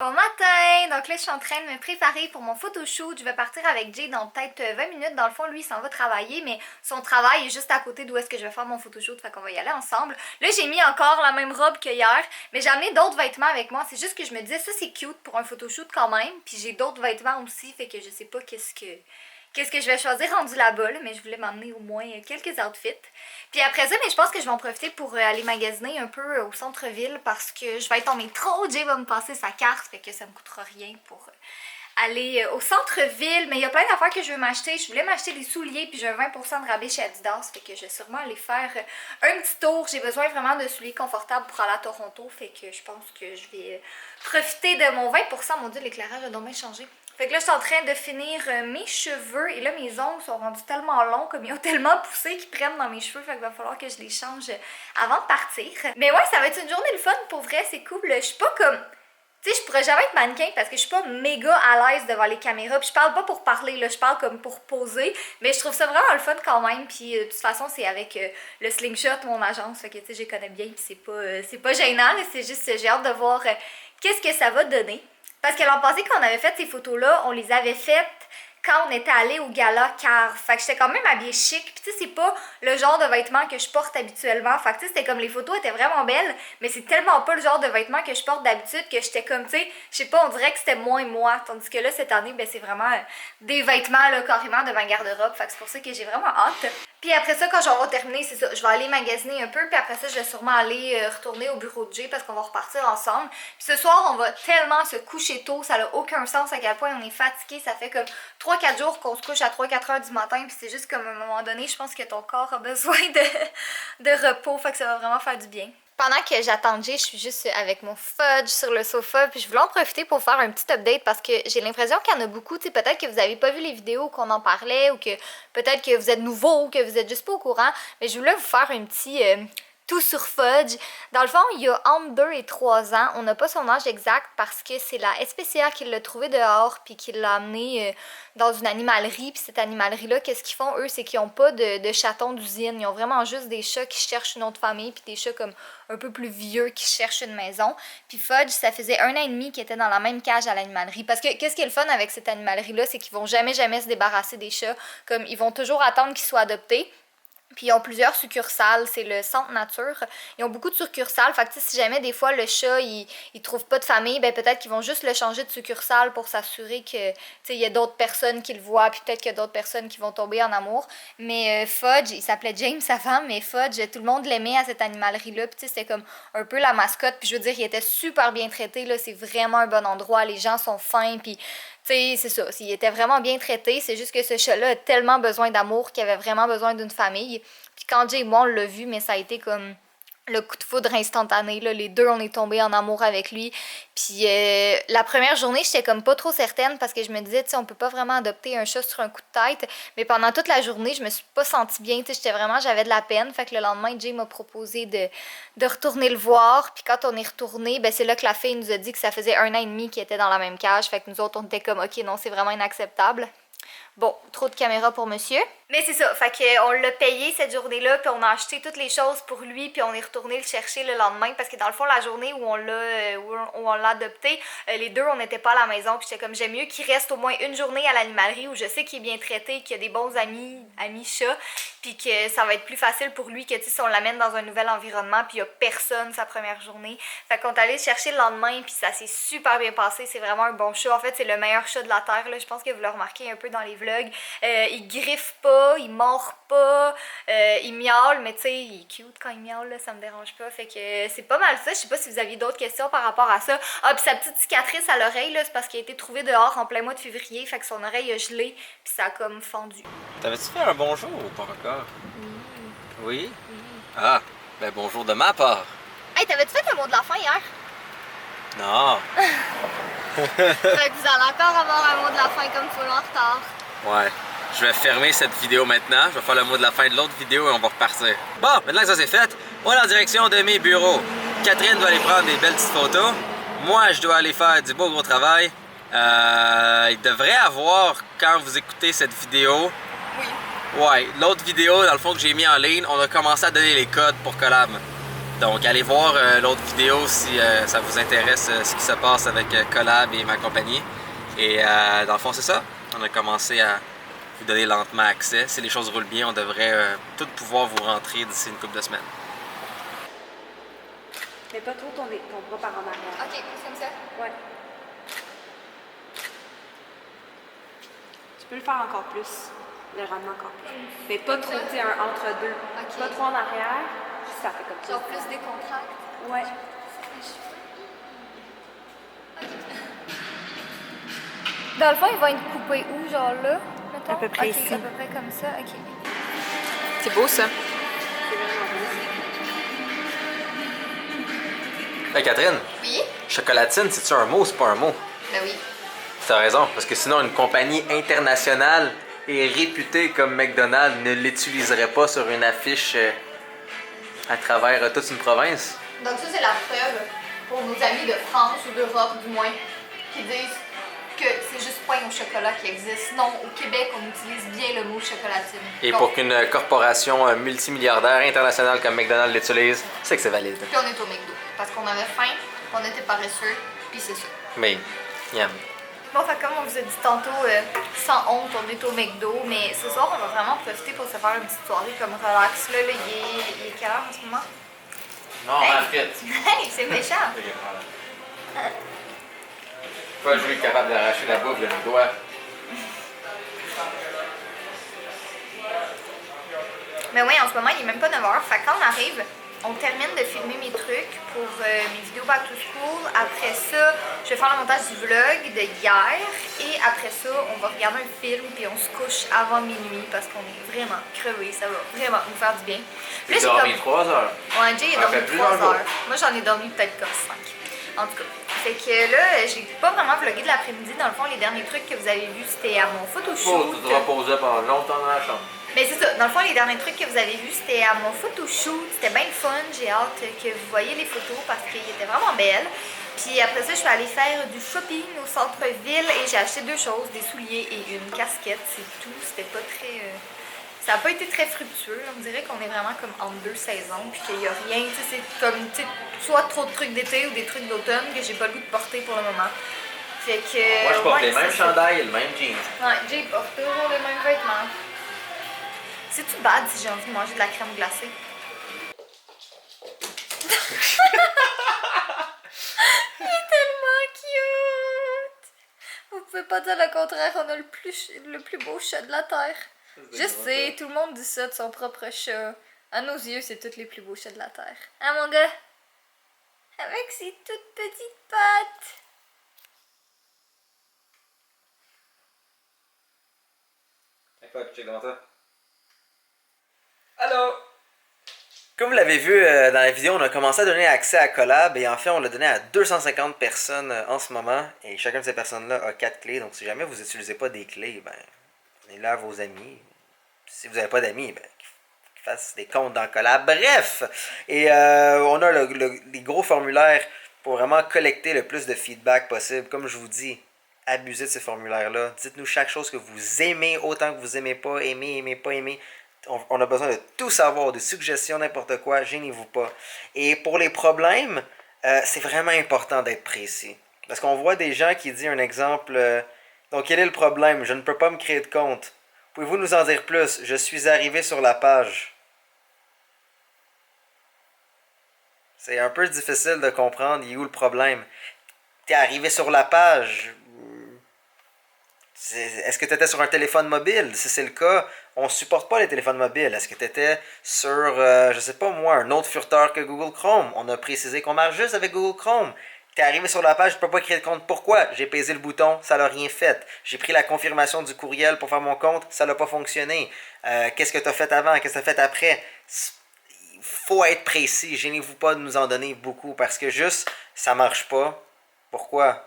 Bon matin! Donc là, je suis en train de me préparer pour mon photoshoot. Je vais partir avec Jay dans peut-être 20 minutes. Dans le fond, lui, il s'en va travailler, mais son travail est juste à côté d'où est-ce que je vais faire mon photoshoot. Fait qu'on va y aller ensemble. Là, j'ai mis encore la même robe que hier, mais j'ai amené d'autres vêtements avec moi. C'est juste que je me disais, ça, c'est cute pour un photoshoot quand même. Puis j'ai d'autres vêtements aussi, fait que je sais pas qu'est-ce que je vais choisir rendu là-bas, là, mais je voulais m'emmener au moins quelques outfits. Puis après ça, mais je pense que je vais en profiter pour aller magasiner un peu au centre-ville parce que je vais être en métro. Jay va me passer sa carte, fait que ça me coûtera rien pour aller au centre-ville. Mais il y a plein d'affaires que je veux m'acheter. Je voulais m'acheter des souliers, puis j'ai un 20% de rabais chez Adidas, fait que je vais sûrement aller faire un petit tour. J'ai besoin vraiment de souliers confortables pour aller à Toronto, fait que je pense que je vais profiter de mon 20%. Mon Dieu, l'éclairage a donc bien changé. Fait que là, je suis en train de finir mes cheveux et là, mes ongles sont rendus tellement longs, comme ils ont tellement poussé qu'ils prennent dans mes cheveux. Fait qu'il va falloir que je les change avant de partir. Mais ouais, ça va être une journée le fun pour vrai, c'est cool. Je suis pas comme... Tu sais, je pourrais jamais être mannequin parce que je suis pas méga à l'aise devant les caméras. Puis je parle pas pour parler, là, je parle comme pour poser. Mais je trouve ça vraiment le fun quand même. Puis de toute façon, c'est avec le Slingshot, mon agence. Fait que tu sais, je les connais bien. Puis c'est pas gênant, c'est juste, j'ai hâte de voir qu'est-ce que ça va donner. Parce que l'an passé, quand on avait fait ces photos-là, on les avait faites quand on était allé au gala car. Fait que j'étais quand même habillée chic. Puis tu sais, c'est pas le genre de vêtements que je porte habituellement. Fait que tu sais, c'était comme les photos étaient vraiment belles, mais c'est tellement pas le genre de vêtements que je porte d'habitude que j'étais comme, tu sais, je sais pas, on dirait que c'était moins moi. Tandis que là, cette année, ben c'est vraiment des vêtements là, carrément de ma garde-robe. Fait que c'est pour ça que j'ai vraiment hâte. Puis après ça, quand j'aurai terminé, c'est ça, je vais aller magasiner un peu, puis après ça, je vais sûrement aller retourner au bureau de Jay parce qu'on va repartir ensemble. Puis ce soir, on va tellement se coucher tôt, ça n'a aucun sens à quel point on est fatigué. Ça fait comme 3-4 jours qu'on se couche à 3-4 heures du matin, puis c'est juste comme à un moment donné, je pense que ton corps a besoin de repos, fait que ça va vraiment faire du bien. Pendant que j'attends Jay, je suis juste avec mon fudge sur le sofa, puis je voulais en profiter pour faire un petit update parce que j'ai l'impression qu'il y en a beaucoup. Tu sais, peut-être que vous n'avez pas vu les vidéos qu'on en parlait ou que peut-être que vous êtes nouveau ou que vous êtes juste pas au courant, mais je voulais vous faire un petit tout sur Fudge. Dans le fond, il y a entre 2 et 3 ans. On n'a pas son âge exact parce que c'est la SPCA qui l'a trouvé dehors puis qui l'a amené dans une animalerie. Puis cette animalerie-là, qu'est-ce qu'ils font, eux, c'est qu'ils n'ont pas de chatons d'usine. Ils ont vraiment juste des chats qui cherchent une autre famille puis des chats comme un peu plus vieux qui cherchent une maison. Puis Fudge, ça faisait 1 an et demi qu'ils étaient dans la même cage à l'animalerie. Parce que qu'est-ce qui est le fun avec cette animalerie-là, c'est qu'ils vont jamais se débarrasser des chats. Comme ils vont toujours attendre qu'ils soient adoptés. Puis ils ont plusieurs succursales, c'est le Centre Nature. Ils ont beaucoup de succursales, fait que si jamais des fois le chat il trouve pas de famille, ben peut-être qu'ils vont juste le changer de succursale pour s'assurer que il y a d'autres personnes qui le voient, puis peut-être qu'il y a d'autres personnes qui vont tomber en amour. Mais Fudge, il s'appelait James avant, mais Fudge, tout le monde l'aimait à cette animalerie-là, puis c'était comme un peu la mascotte, puis je veux dire, il était super bien traité, là, c'est vraiment un bon endroit, les gens sont fins, puis c'est ça, il était vraiment bien traité, c'est juste que ce chat-là a tellement besoin d'amour qu'il avait vraiment besoin d'une famille. Puis quand Jay et moi on l'a vu, mais ça a été comme le coup de foudre instantané, là. Les deux, on est tombés en amour avec lui. Puis la première journée, j'étais comme pas trop certaine parce que je me disais, tu sais, on peut pas vraiment adopter un chat sur un coup de tête. Mais pendant toute la journée, je me suis pas sentie bien, tu sais, j'avais de la peine. Fait que le lendemain, Jay m'a proposé de retourner le voir. Puis quand on est retourné, ben c'est là que la fille nous a dit que ça faisait 1 an et demi qu'il était dans la même cage. Fait que nous autres, on était comme, ok, non, c'est vraiment inacceptable. Bon, trop de caméras pour monsieur. Mais c'est ça, fait qu'on l'a payé cette journée-là, puis on a acheté toutes les choses pour lui, puis on est retourné le chercher le lendemain, parce que dans le fond, la journée où on l'a adopté, les deux, on n'était pas à la maison, puis j'étais comme, j'aime mieux qu'il reste au moins une journée à l'animalerie où je sais qu'il est bien traité, qu'il y a des bons amis chats, puis que ça va être plus facile pour lui que, tu sais, si on l'amène dans un nouvel environnement, puis il y a personne sa première journée. Fait qu'on est allé le chercher le lendemain, puis ça s'est super bien passé, c'est vraiment un bon chat. En fait, c'est le meilleur chat de la Terre, là. Je pense que vous le remarquez un peu dans les vlogs. Il griffe pas, il mord pas, il miaule, mais tu sais, il est cute quand il miaule, là, ça me dérange pas. Fait que c'est pas mal ça. Je sais pas si vous aviez d'autres questions par rapport à ça. Ah, puis sa petite cicatrice à l'oreille, là, c'est parce qu'il a été trouvé dehors en plein mois de février, fait que son oreille a gelé, puis ça a comme fendu. T'avais-tu fait un bonjour ou pas encore? Oui. Ah, ben bonjour de ma part. Hey, t'avais-tu fait le mot de la fin hier? Non. Fait que vous allez encore avoir un mot de la fin comme full en retard. Ouais. Je vais fermer cette vidéo maintenant. Je vais faire le mot de la fin de l'autre vidéo et on va repartir. Bon, maintenant que ça c'est fait, on est en direction de mes bureaux. Catherine doit aller prendre des belles petites photos. Moi, je dois aller faire du beau gros travail. Il devrait avoir, quand vous écoutez cette vidéo... Oui. Ouais, l'autre vidéo, dans le fond, que j'ai mis en ligne, on a commencé à donner les codes pour Collab. Donc allez voir l'autre vidéo si ça vous intéresse ce qui se passe avec Collab et ma compagnie. Et dans le fond c'est ça, on a commencé à vous donner lentement accès. Si les choses roulent bien, on devrait tout pouvoir vous rentrer d'ici une couple de semaines. Mais pas trop ton bras par en arrière. Ok, comme ça. Ouais. Tu peux le faire encore plus. Le ramener encore plus. Mais pas trop, tu sais, un entre deux. Ok. Pas trop en arrière. Ça fait comme ça. Genre plus décontracté. Ouais. Dans le fond, ils vont être coupés où, genre là, mettons? À peu près Ok, ici. à peu près comme ça, ok. C'est beau ça. Hey Catherine, Oui? chocolatine, c'est-tu un mot ou c'est pas un mot? Ben oui. T'as raison, parce que sinon une compagnie internationale et réputée comme McDonald's ne l'utiliserait pas sur une affiche à travers toute une province. Donc ça, c'est la preuve pour nos amis de France ou d'Europe, du moins, qui disent que c'est juste pain au chocolat qui existe. Non, au Québec, on utilise bien le mot chocolatine. Et Donc, pour qu'une corporation multimilliardaire internationale comme McDonald's l'utilise, c'est que c'est valide. puis on est au McDo, parce qu'on avait faim, on était paresseux, puis c'est ça. Mais, yam. Bon, fait comme on vous a dit tantôt, sans honte, on est au McDo, mais ce soir, on va vraiment profiter pour se faire une petite soirée comme relax. Là, il est quelle heure en ce moment? Non, Hey! en fait. Hey, c'est méchant! Pas je suis capable d'arracher la bouffe de mes doigts. Mais oui, en ce moment, il est même pas 9h. Fait que quand on arrive, on termine de filmer mes trucs pour mes vidéos back to school. Après ça, je vais faire le montage du vlog de hier. Et après ça, on va regarder un film puis on se couche avant minuit parce qu'on est vraiment crevés. Ça va vraiment nous faire du bien. Puis là, J'ai dormi 3 heures. Ouais, Jay a Ça dormi fait 3 plusieurs jours. heures. Moi, j'en ai dormi peut-être comme 5. En tout cas. Fait que là, j'ai pas vraiment vlogué de l'après-midi. Dans le fond, les derniers trucs que vous avez vus, c'était à mon photoshoot. Tu te reposais pendant longtemps dans la chambre. Mais c'est ça. Dans le fond, les derniers trucs que vous avez vus, c'était à mon photoshoot. C'était bien fun. J'ai hâte que vous voyez les photos parce qu'ils étaient vraiment belles. Puis après ça, je suis allée faire du shopping au centre-ville et j'ai acheté 2 choses, des souliers et une casquette. C'est tout. C'était pas très... Ça n'a pas été très fructueux. On dirait qu'on est vraiment comme entre 2 saisons puis qu'il n'y a rien. Tu sais, c'est comme soit trop de trucs d'été ou des trucs d'automne que j'ai pas le goût de porter pour le moment. Fait que... Moi, je porte ouais, les mêmes c'est ça. chandails et le même jeans. Ouais, Jay porte toujours les mêmes vêtements. C'est-tu bad si j'ai envie de manger de la crème glacée? Il est tellement cute! Vous pouvez pas dire le contraire, on a le plus beau chat de la Terre. Je sais, tout le monde dit ça de son propre chat. À nos yeux, c'est tous les plus beaux chats de la Terre. Hein, mon gars? Avec ses toutes petites pattes. Écoute, check dans ça. Allô? Comme vous l'avez vu dans la vidéo, on a commencé à donner accès à Collab et en fait on l'a donné à 250 personnes en ce moment et chacune de ces personnes-là a 4 clés. Donc si jamais vous n'utilisez pas des clés, ben, donnez-les à vos amis. Si vous n'avez pas d'amis, ben, qu'ils fassent des comptes dans Collab. Bref! Et on a les gros formulaires pour vraiment collecter le plus de feedback possible. Comme je vous dis, abusez de ces formulaires-là. Dites-nous chaque chose que vous aimez autant que vous aimez pas, aimez pas aimer. On a besoin de tout savoir, de suggestions, n'importe quoi, gênez-vous pas. Et pour les problèmes, c'est vraiment important d'être précis. Parce qu'on voit des gens qui disent un exemple, donc quel est le problème? Je ne peux pas me créer de compte. Pouvez-vous nous en dire plus? Je suis arrivé sur la page. C'est un peu difficile de comprendre, il est où le problème? T'es arrivé sur la page. Est-ce que tu étais sur un téléphone mobile? Si c'est le cas, on ne supporte pas les téléphones mobiles. Est-ce que tu étais sur, je sais pas moi, un autre furteur que Google Chrome? On a précisé qu'on marche juste avec Google Chrome. Tu es arrivé sur la page, je ne peux pas créer de compte. Pourquoi? J'ai pesé le bouton, ça n'a rien fait. J'ai pris la confirmation du courriel pour faire mon compte, ça n'a pas fonctionné. Qu'est-ce que tu as fait avant? Qu'est-ce que tu as fait après? Il faut être précis. Gênez-vous pas de nous en donner beaucoup parce que juste, ça marche pas. Pourquoi?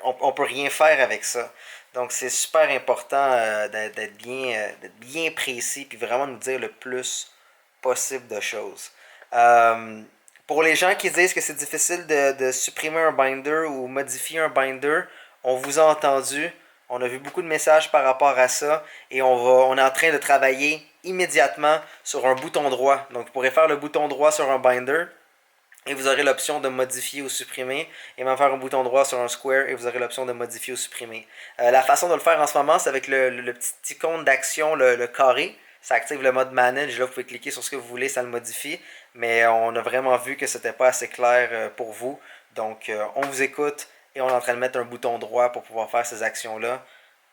On peut rien faire avec ça. Donc c'est super important d'être bien précis puis vraiment nous dire le plus possible de choses. Pour les gens qui disent que c'est difficile de supprimer un binder ou modifier un binder, on vous a entendu. On a vu beaucoup de messages par rapport à ça et on est en train de travailler immédiatement sur un bouton droit. Donc vous pourrez faire le bouton droit sur un binder et vous aurez l'option de modifier ou supprimer. Et même faire un bouton droit sur un square et vous aurez l'option de modifier ou supprimer. La façon de le faire en ce moment, c'est avec le petit icône d'action, le carré. Ça active le mode manage. Là, vous pouvez cliquer sur ce que vous voulez, ça le modifie. Mais on a vraiment vu que c'était pas assez clair pour vous. Donc on vous écoute et on est en train de mettre un bouton droit pour pouvoir faire ces actions-là.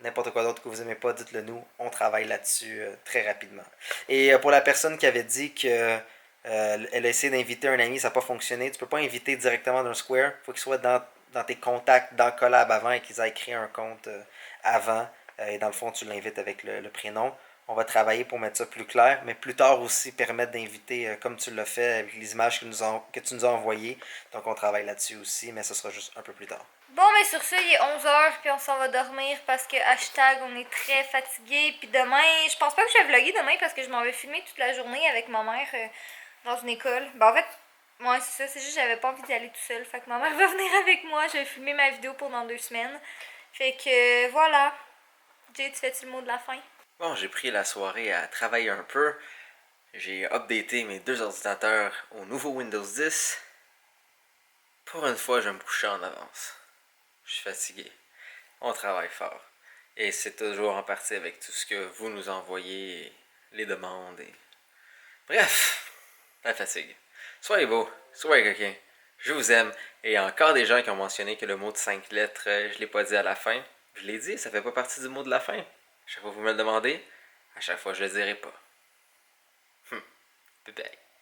N'importe quoi d'autre que vous n'aimez pas, dites-le nous. On travaille là-dessus très rapidement. Et pour la personne qui avait dit que elle a essayé d'inviter un ami, ça n'a pas fonctionné. Tu ne peux pas inviter directement d'un Square. Il faut qu'il soit dans tes contacts, dans Collab avant et qu'ils aient créé un compte avant. Et dans le fond, tu l'invites avec le prénom. On va travailler pour mettre ça plus clair, mais plus tard aussi permettre d'inviter, comme tu l'as fait avec les images que tu nous as envoyées. Donc on travaille là-dessus aussi, mais ce sera juste un peu plus tard. Bon, mais sur ça, il est 11h, puis on s'en va dormir parce que hashtag, on est très fatigué. Puis demain, je pense pas que je vais vlogger demain parce que je m'en vais filmer toute la journée avec ma mère dans une école. Ben en fait, ouais, c'est ça, c'est juste que j'avais pas envie d'y aller tout seul. Fait que ma mère va venir avec moi, je vais filmer ma vidéo pendant 2 semaines. Fait que voilà. Jay, tu fais-tu le mot de la fin? Bon, j'ai pris la soirée à travailler un peu. J'ai updaté mes 2 ordinateurs au nouveau Windows 10. Pour une fois, je vais me coucher en avance. Je suis fatigué. On travaille fort. Et c'est toujours en partie avec tout ce que vous nous envoyez, les demandes et... Bref, la fatigue. Soyez beaux, soyez coquins. Je vous aime. Et il y a encore des gens qui ont mentionné que le mot de 5 lettres, je l'ai pas dit à la fin. Je l'ai dit, ça fait pas partie du mot de la fin. À chaque fois que vous me le demandez, à chaque fois je le dirai pas. Bye bye.